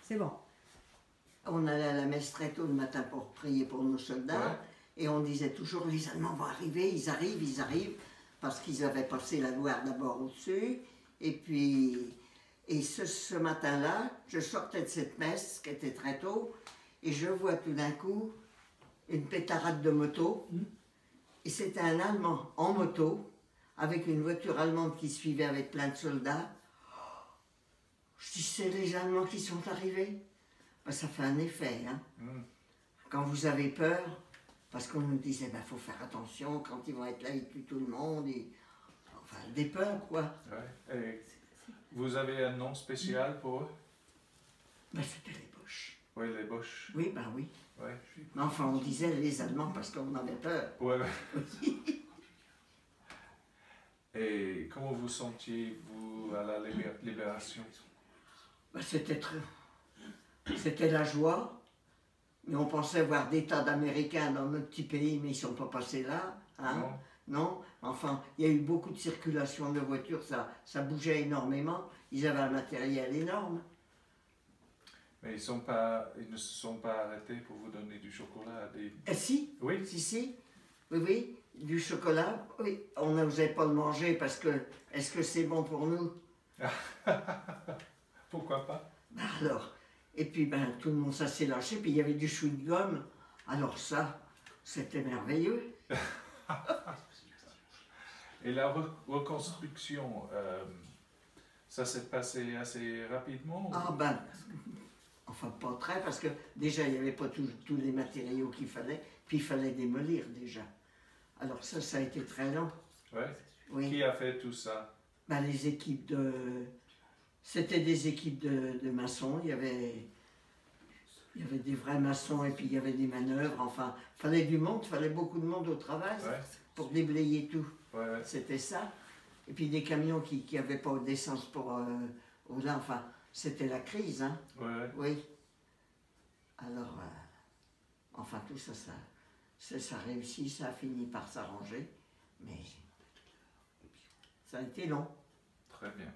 c'est bon. On allait à la messe très tôt le matin pour prier pour nos soldats. Ouais. Et on disait toujours, les Allemands vont arriver, ils arrivent. Parce qu'ils avaient passé la Loire d'abord au-dessus. Et puis, ce matin-là, je sortais de cette messe, qui était très tôt, et je vois tout d'un coup une pétarade de moto. Et c'était un Allemand en moto, avec une voiture allemande qui suivait avec plein de soldats. Je dis, c'est les Allemands qui sont arrivés. Ben, ça fait un effet, hein. Quand vous avez peur, parce qu'on nous disait, ben, faut faire attention, quand ils vont être là, ils tuent tout le monde. Enfin, des peurs, quoi. Ouais. Et vous avez un nom spécial pour eux? Ben, c'était les Boches. Oui, les Boches. Oui, ben oui. Ouais. Mais enfin, on disait les Allemands parce qu'on avait peur. Ouais. Et comment vous sentiez-vous à la libération? Ben, c'était la joie. Mais on pensait voir des tas d'Américains dans notre petit pays, mais ils ne sont pas passés là. Hein? Non. Enfin, il y a eu beaucoup de circulation de voitures, ça bougeait énormément. Ils avaient un matériel énorme. Mais ils ne se sont pas arrêtés pour vous donner du chocolat? Si, Oui. si. Oui, du chocolat. Oui, on n'osait pas le manger parce que, est-ce que c'est bon pour nous? Pourquoi pas? Ben alors, et puis ben, tout le monde ça s'est lâché, puis il y avait du chewing-gum. Alors ça, c'était merveilleux. Et la reconstruction, ça s'est passé assez rapidement? Ah ben, enfin pas très, parce que déjà il n'y avait pas tous les matériaux qu'il fallait, puis il fallait démolir déjà. Alors ça a été très long. Ouais. Oui. Qui a fait tout ça? Ben, les équipes de... C'était des équipes de maçons, il y avait des vrais maçons et puis il y avait des manœuvres, enfin, il fallait du monde, il fallait beaucoup de monde au travail pour déblayer tout. Ouais. C'était ça. Et puis des camions qui n'avaient pas d'essence pour rouler, enfin, c'était la crise, hein. Ouais. Oui. Alors, enfin, tout ça, ça a réussi, ça a fini par s'arranger, mais ça a été long. Très bien.